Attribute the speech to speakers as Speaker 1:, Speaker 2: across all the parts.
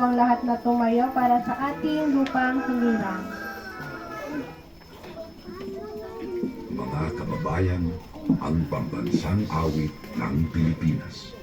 Speaker 1: namang lahat na tumayo para sa ating lupang hinirang.
Speaker 2: Mga kababayan, ang pambansang awit ng Pilipinas.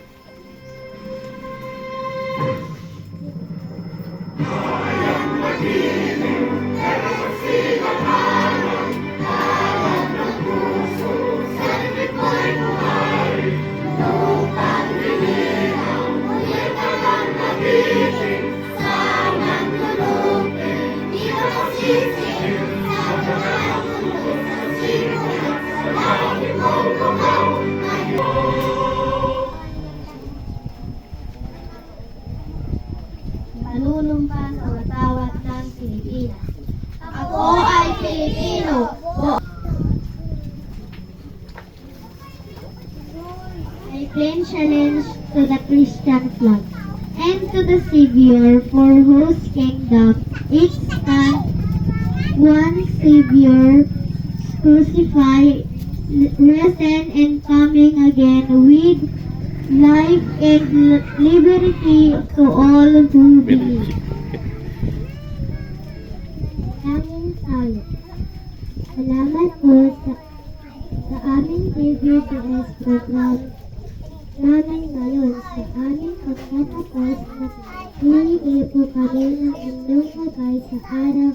Speaker 3: Panunumpan ang watawat ng Pilipinas. Ako ay Pilipino. I pledge allegiance to the Christian flag and to the Savior for whose kingdom it stands, one Savior, crucified, risen, and coming again with life and liberty to all who believe. Aming salot. Salamat po sa aming DBTS program namin ngayon sa aming pagtatapos na hihingi po kami ng inyong gabay sa araw.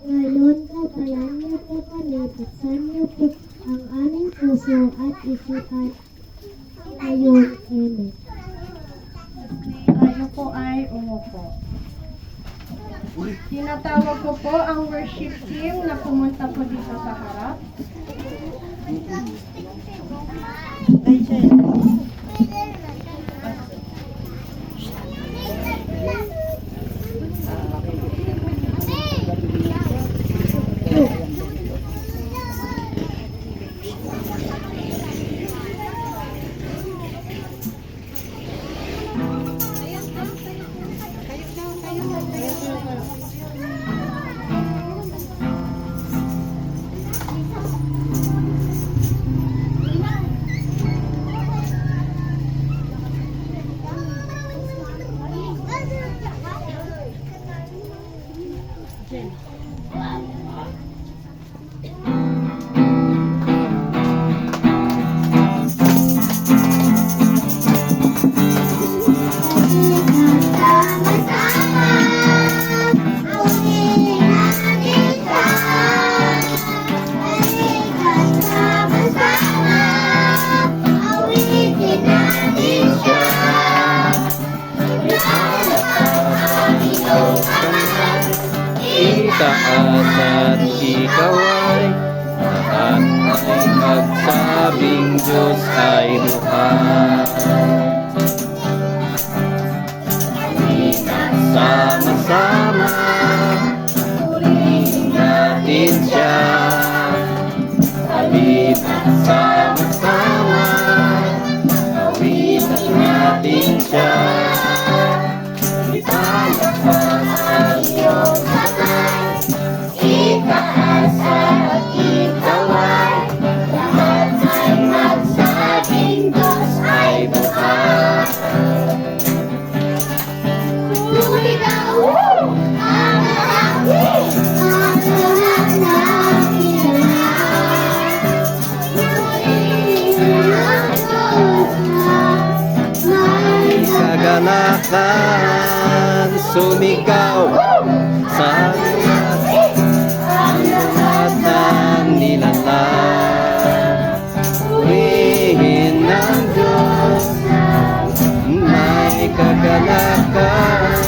Speaker 3: Ngayon, kabayan niyo po kami, buksan niyo po ang aming puso at isipan. Ayun, amen.
Speaker 1: Kayo po ay umupo. Tinatawag ko po ang worship team na pumunta po dito sa harap.
Speaker 4: Taas at ikaw ay lahat ay magsabing Diyos ay buhay. Sama-sama purihin natin siya. Halina sama-sama awitan natin siya. Ipalakpak ang iyong kamay, itaas at itawag, lahat ay magsabing Diyos ay buhay. Sumigaw ang langit, ang lahat ng ilan. Purihin ang Diyos na may kagalakan. Sumigaw sa ang lahat ng nilalang. Purihin ng Diyos may kagalakan.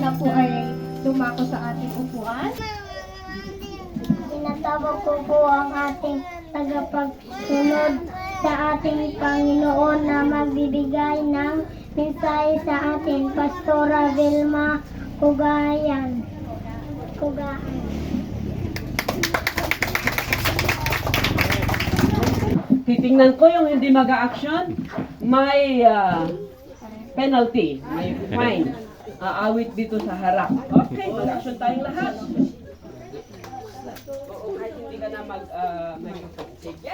Speaker 1: na po ay dumako sa ating upuan.
Speaker 3: Tinatawag ko po ang ating tagapagsunod sa ating Panginoon na magbibigay ng mensahe sa atin, Pastora Vilma Kugayan.
Speaker 5: Titingnan ko yung hindi mag-a-action, may penalty, may fine. Aawit dito sa harap. Okay, mag-action tayong lahat. Oo, kahit hindi ka na mag-microphone. Sige.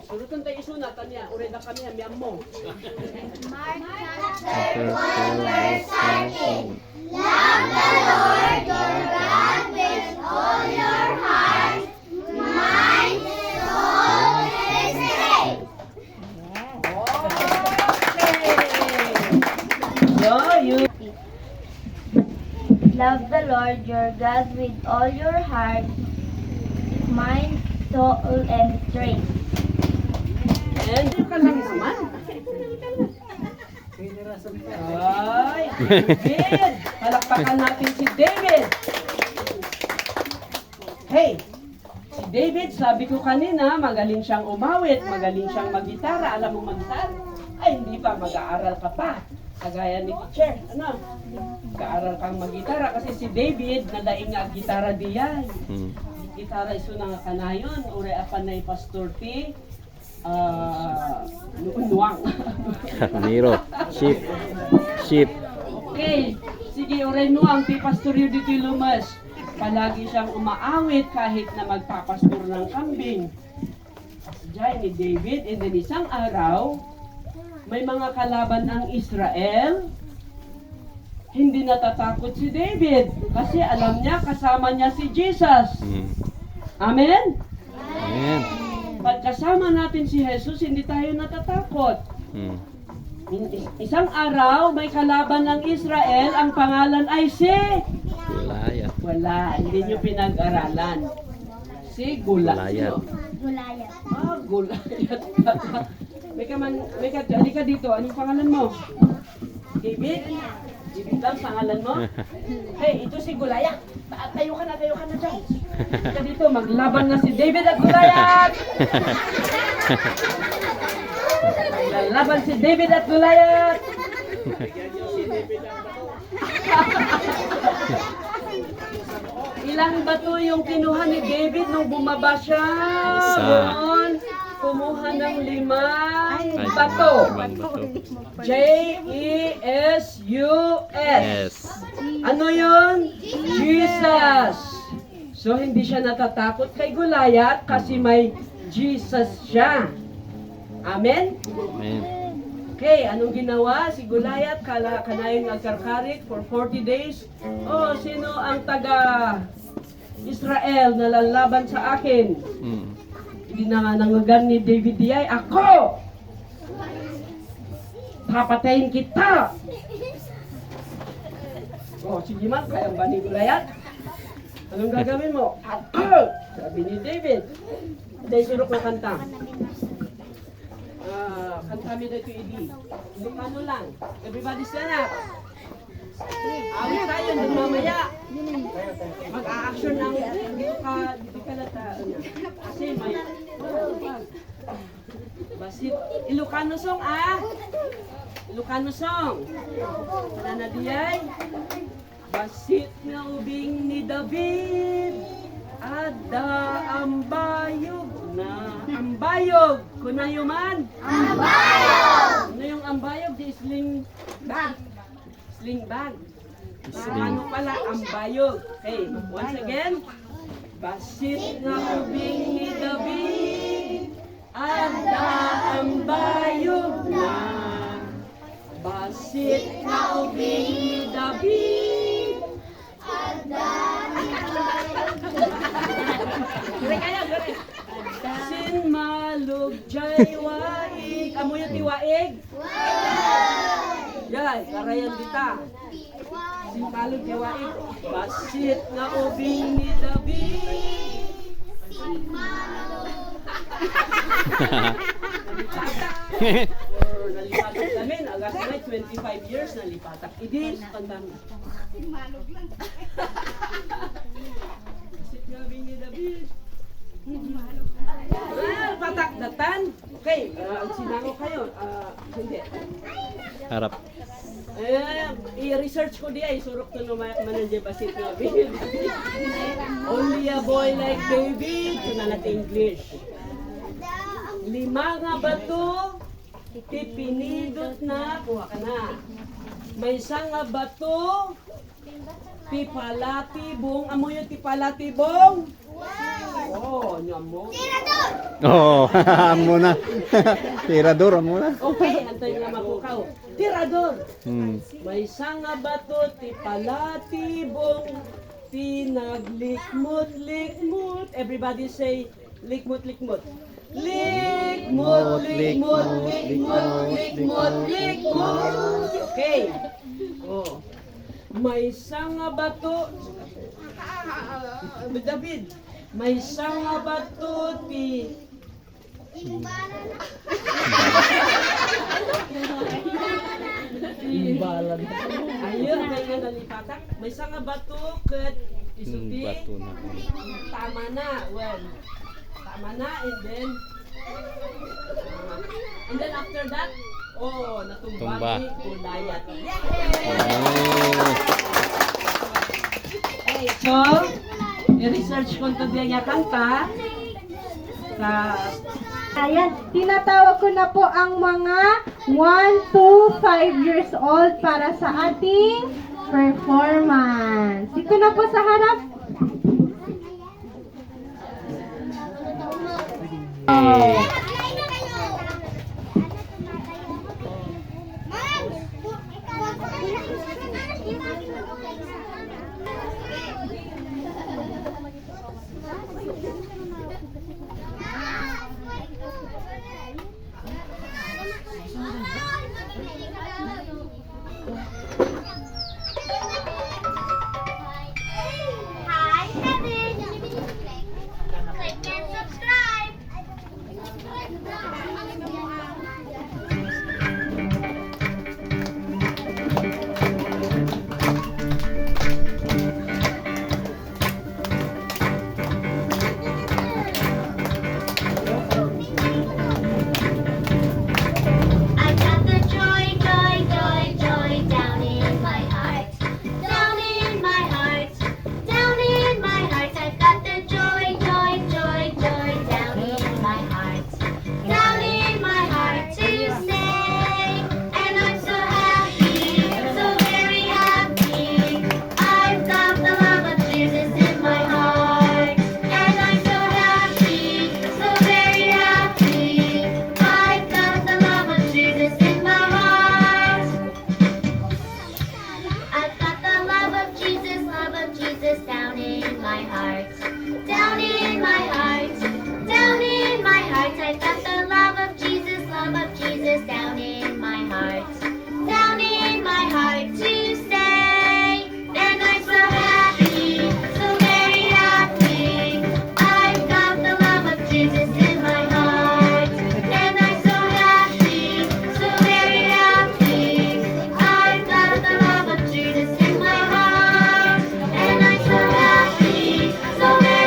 Speaker 5: Surutan tayo isunat, tanya. Ureda kami, hamiyam mo. So, you
Speaker 3: Love the Lord your God with all your heart, mind, soul, and strength.
Speaker 5: and you ka lang naman. Ay, David! Palakpakan natin si David! Hey! Si David, sabi ko kanina, magaling siyang umawit, magaling siyang maggitara. Alam mo mag-gitara? Ay, hindi pa, mag-aaral ka pa. Kagaya ni teacher, ano? Mag-aaral kang mag-gitara kasi si David, nadaing nga gitara diyan. Gitara iso na nga kanayon, ure apan na pastor ti, nuunwang.
Speaker 4: Niro. Sheep.
Speaker 5: Okay, sige, ure nuang ti pastor yun dito lumas. Palagi siyang umaawit kahit na magpapastor ng kambing. Diyan ni David, and then isang araw, may mga kalaban ang Israel. Hindi natatakot si David kasi alam niya kasama niya si Jesus. Amen?
Speaker 4: Amen.
Speaker 5: Pag kasama natin si Jesus, hindi tayo natatakot. Isang araw, may kalaban ng Israel, ang pangalan ay si...
Speaker 4: Goliath.
Speaker 5: Wala, hindi nyo pinag-aralan. Si
Speaker 4: Goliath.
Speaker 3: Goliath.
Speaker 5: Goliath. May ka dito. Anong pangalan mo? David? David lang pangalan mo? Hey, ito si Goliath. Tayo ka na dyan. Ka dito, maglaban na si David at Goliath! Lalaban si David at Goliath! Ilang bato yung kinuha ni David nung bumaba siya?
Speaker 4: Isa.
Speaker 5: Doon, kumuha ng 5 bato. J-E-S-U-S.
Speaker 4: Yes.
Speaker 5: Ano yun? Jesus. So, hindi siya natatakot kay Goliath kasi may Jesus siya. Amen?
Speaker 4: Amen.
Speaker 5: Okay, anong ginawa? Si Goliath, kanayon nagkarkarit for 40 days. Oh, sino ang taga Israel na lalaban sa akin? Hindi na nga nangagan ni David Diay, ako! Papatayin kita! Oh, sige man, kaya ba ni Goliath? Anong gagawin mo? Ako! Sabi ni David. Dahil surok na kanta. Kanta mi dito idi. Ilocano lang. Everybody stand up. Awit tayo ng mamaya. Mag-a-action ng dito ka lata. Kasi may basit. Ilocano song Ilocano song. Wala na diyay. Basit na ubing ni David. Ada ambayog na. Ambayog! Kunayo man? Ambayog! Ano yung ambayog? Di sling bag. Sling bag. Ano pala? Ambayog. Okay, once again. Basit na ubing ni David. Ada ambayog na. Basit na ubing ni David. Sin malug jay waig. Amo yung tiwaig? Yan, karayan dita. Sin malug jay waig. Basit na ubing ni David. Nalisagot namin, aga last night, 25 years na lipatak. Idis, pandang. Sit nga, Bini David. Well, patak datan. Okay, ang sinango kayo. Hindi.
Speaker 4: Harap.
Speaker 5: I-research ko diya, isurok to naman nandiyan basit nga. Bini David. Only a boy like David. Ito na natin English. 5 nga bato, pipinidot na, kuha ka na. May isang nga bato, pipalatibong, amo yung pipalatibong? Oh, nyo mo.
Speaker 4: Oo, muna. Tirador, muna.
Speaker 5: Okay, antay nga makukaw. Tirador. May isang nga bato, pipalatibong, pinaglikmut-likmut. Everybody say, likmut-likmut. Likmut, likmut, likmut, likmut, likmut. Okay. Oh. May isang nga bato. David, may isang nga bato ti Imbalan. Ayun, may nga nalipatak. May isang nga bato ket isuti.
Speaker 4: Bato na.
Speaker 5: Tama na. Well, tama na, and then after that, oh,
Speaker 4: Tumba.
Speaker 5: natumba ni Goliath. Okay, so, i-research ko ito diya kanta.
Speaker 1: Ayan, tinatawag ko na po ang mga 1 to 5 years old para sa ating performance. Dito na po sa harap.
Speaker 3: Hi, Heaven! Click and subscribe! I got the joy, joy, joy, joy down in my heart. Down in my heart. Down in my heart. I've got the joy, joy, joy, joy down in my heart. Down in my heart to stay. And I'm so happy, so very happy. I've got the love of Jesus in my heart. And I'm so happy, so very happy. I've got the love of Jesus in my heart. I've got the love of Jesus down in my heart. Down in my heart. Down in my heart. I've got the love of Jesus down in my heart. Down in my heart to stay. And I'm so happy, so very happy. I've got the love of Jesus in my heart. And I'm so happy, so very happy. I've got the love of Jesus in my heart. And I'm so happy, so very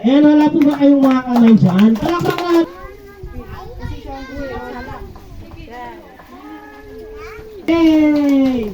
Speaker 6: Ayan, wala po ba kayong mga kamay dyan? Palakpakan! Yay!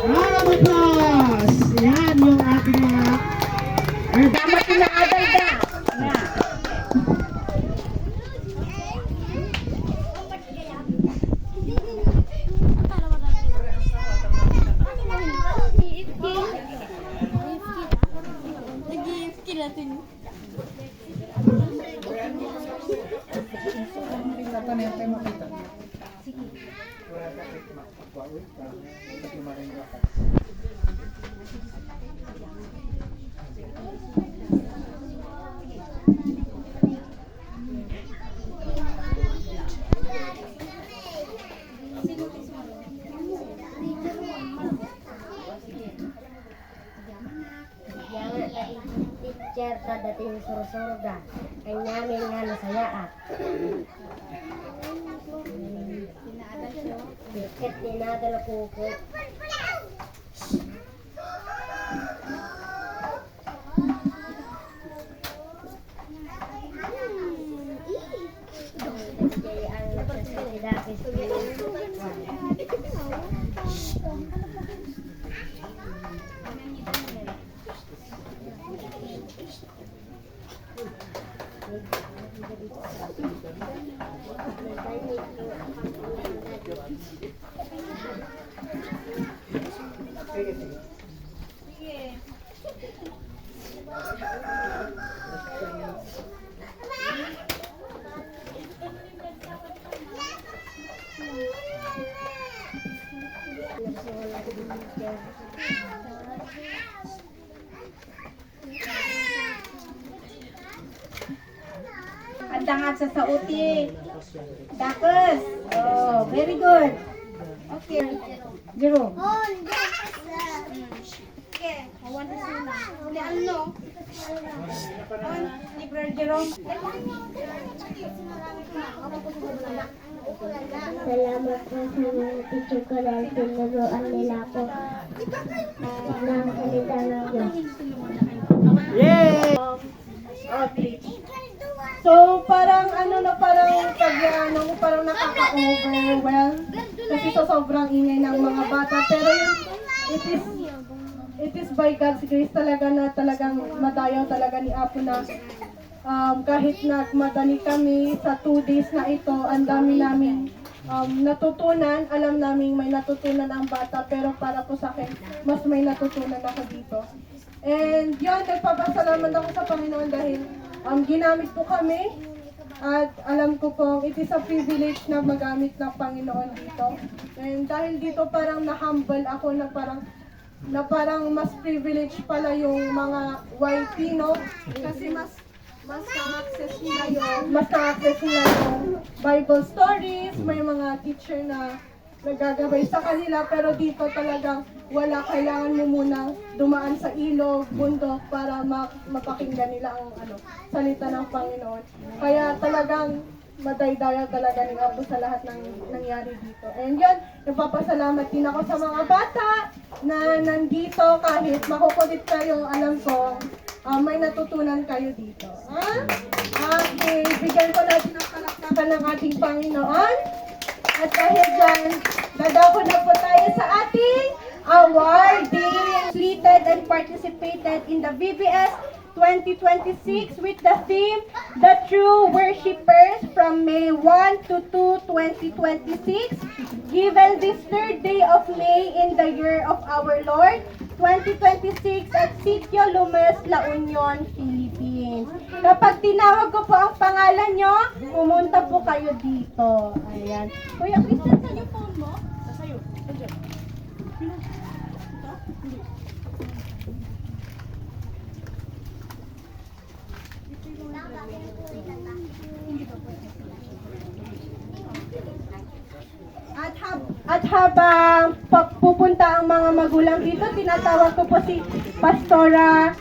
Speaker 6: Round of applause! Yan yung ating mga...
Speaker 1: Dapat inaadal da. Na.
Speaker 3: Teacher sa dating surusurugan, kanyamin nga nasayaan. Bakit dinadala ko ko? Kaya ang nagsasalidakis
Speaker 1: dangag sa sauti. Dakes. Oh, very good. Okay. Jerome. Okay. Awan na sila. Uli ano? Ni Brother Jerome.
Speaker 3: Salamat po sa mga teacher ko dahil tinuruan nila ako ng salita ng Diyos.
Speaker 6: Yay!
Speaker 1: Okay. So, parang parang nakaka-overwhelm kasi sa sobrang ingay ng mga bata. Pero it is by God's grace talaga na talagang madayaw talaga ni Apo na kahit nagmadali kami sa 2 days na ito, ang dami namin natutunan. Alam namin may natutunan ang bata, pero para po sa akin, mas may natutunan ako dito. And yun, nagpapasalamat ako sa Panginoon dahil ginamit po kami at alam ko pong it is a privilege na magamit ng Panginoon dito. And dahil dito parang na-humble ako na parang mas privilege pala yung mga YP, no? Kasi mas na-access nila yung Bible stories, may mga teacher na nagagabay sa kanila, pero dito talagang wala, kailangan mo munang dumaan sa ilog, bundok para mapakinggan nila ang salita ng Panginoon. Kaya talagang madaydayaw talaga ni Apo sa lahat ng nangyari dito. And yun, nagpapasalamat din ako sa mga bata na nandito kahit makukulit kayo, alam ko may natutunan kayo dito. Ha? Okay, bigyan ko natin ang palakpakan ng ating Panginoon. At dahil dyan, dadako na po tayo sa ating awarding. Completed and participated in the VBS 2026 with the theme, The True Worshippers from May 1 to 2, 2026, given this 3rd day of May in the year of our Lord, 2026 at Sitio Lumes, La Union, Philippines. Kapag tinawag ko po ang pangalan nyo, pumunta po kayo dito. Ayan. Kuya Christian, saan yung phone mo?
Speaker 5: Sasayo. Andiyan.
Speaker 1: At habang pupunta ang mga magulang dito, tinatawag ko po si Pastora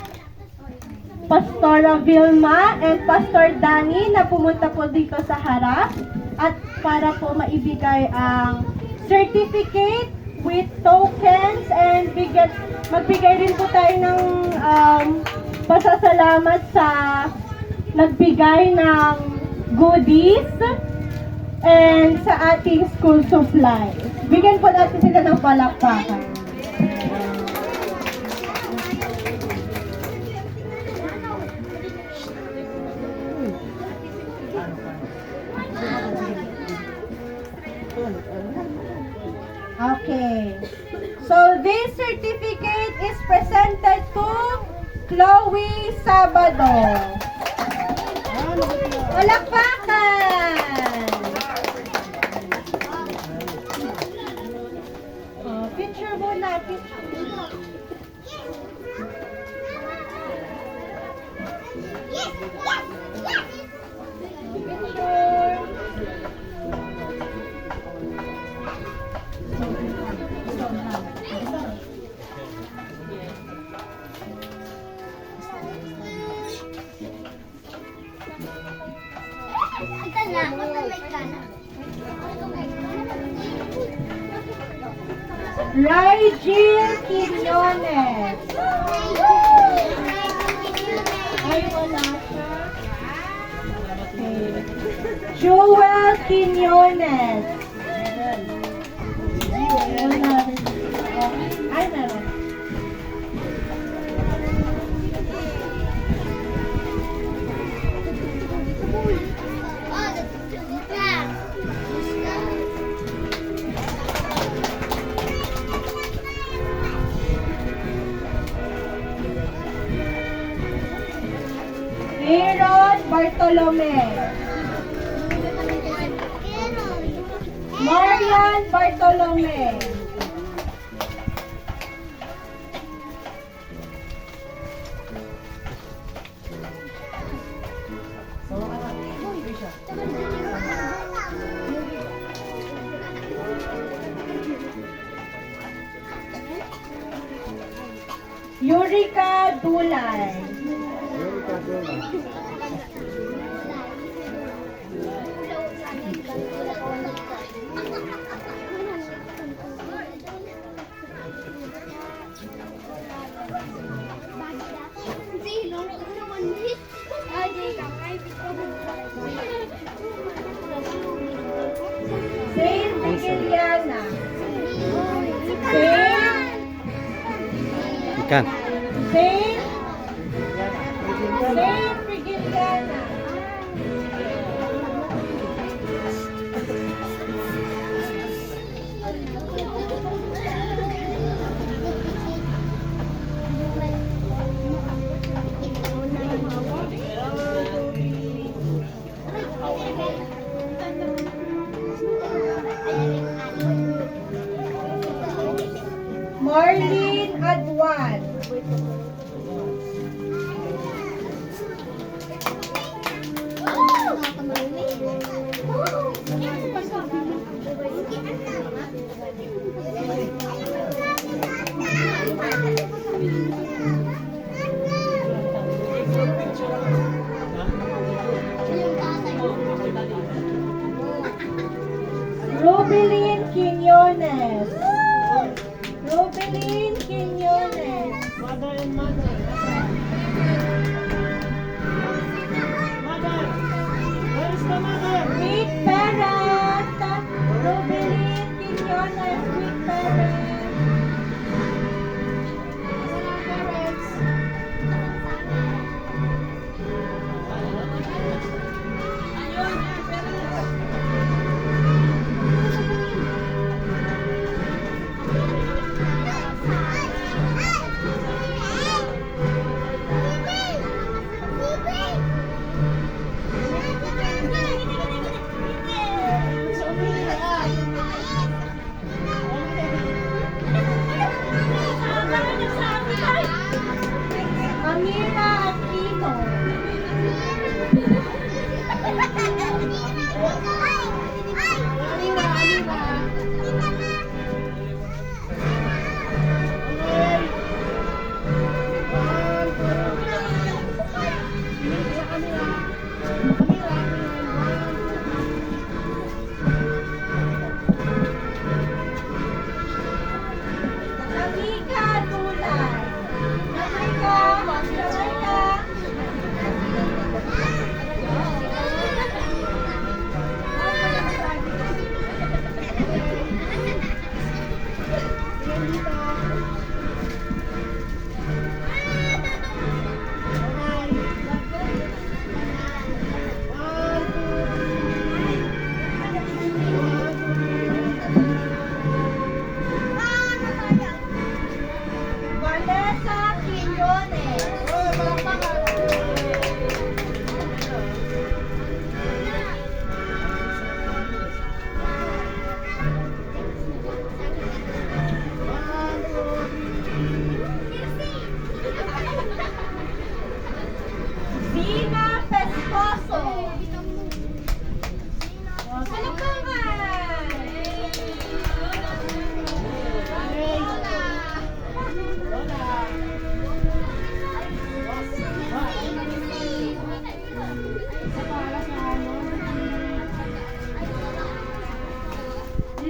Speaker 1: Vilma and Pastor Danny na pumunta po dito sa harap at para po maibigay ang certificate with tokens and magbigay rin po tayo ng pasasalamat sa nagbigay ng goodies and sa ating school supplies. Bigyan po natin sila ng palakpakan. Okay. So this certificate is presented to Chloe Sabado. Palakpakan! Picture muna, picture. Rigel Quiñones. Ay, wala siya. Okay. Joel Quiñones. Wala rin. Ay, meron. Aaron Bartolome. Marian Bartolome. Amika Dulay. Saint Vigiliana.
Speaker 4: Ikan.
Speaker 1: Saint Vigiliana. Marlene Adwan. Rubeline Quiñones. Rubeline Quiñones.
Speaker 6: Mother and mother. Mother. Where is the mother?
Speaker 1: Sweet parent. Rubeline Quiñones, sweet parent. Amira Aquino. Amika Dulay. Amika. Vanessa Quiñones. Zina Pescoso.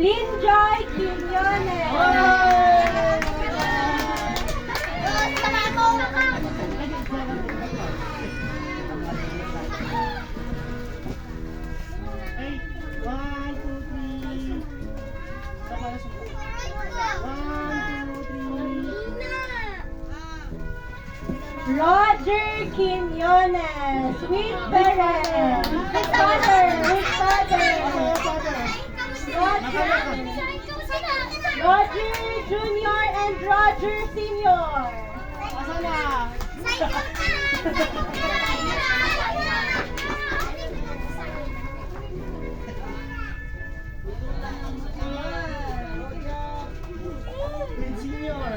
Speaker 1: Linjoy Quiñones.
Speaker 6: Hey, 1, 2, 3. One, two, three.
Speaker 1: Roger Quiñones, sweet parent. With father, with father. Roger Junior and Roger Senior.
Speaker 6: Asan na? Senior.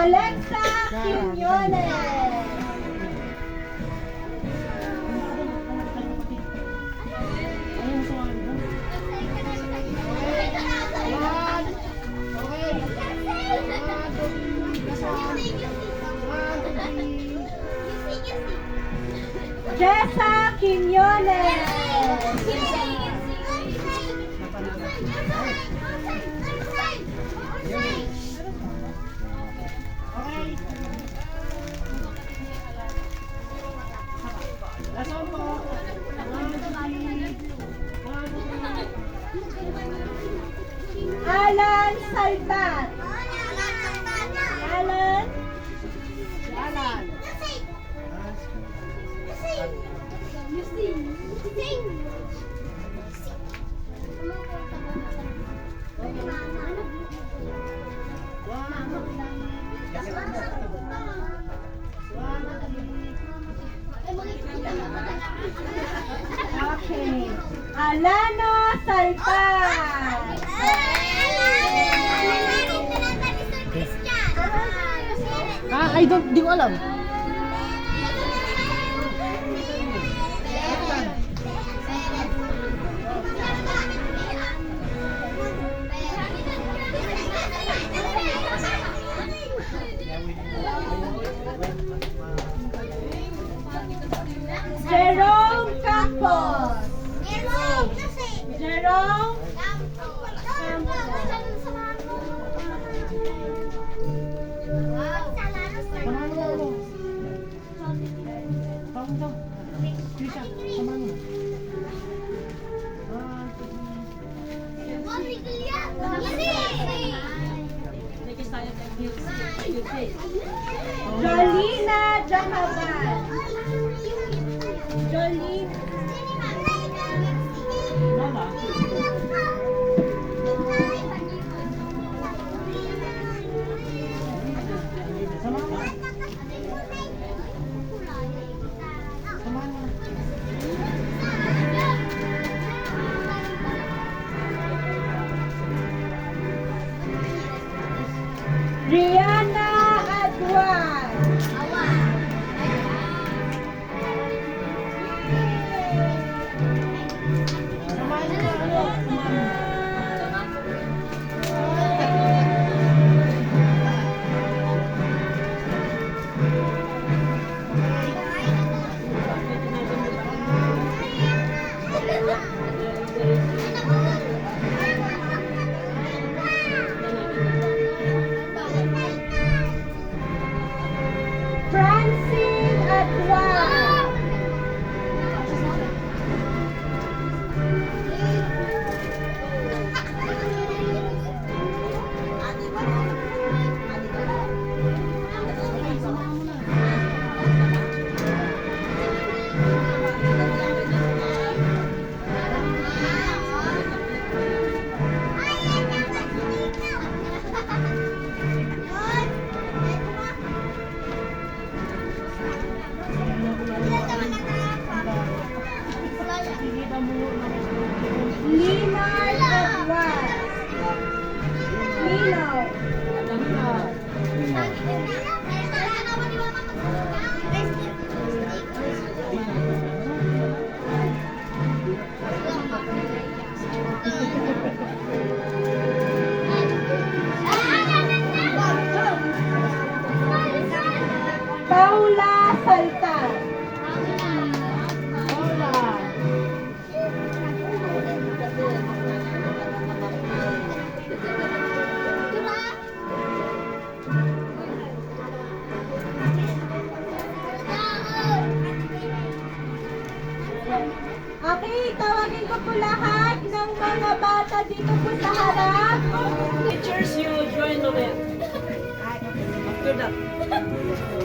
Speaker 1: Alexa Quiñones. Jessa Quiñones. Alan Salvat. Alan. Okay. Alano Salvat.
Speaker 6: Di ko alam.
Speaker 1: Jerome Campos. Jerome. Jolina Jacaban. Jolina. Rihanna Adwan. Francine Adwan. Leonard Adwan. Lino. Paula Salta. Okay, tawagin ko po lahat ng mga bata dito po sa harap.
Speaker 5: Teachers, you join the band. After that.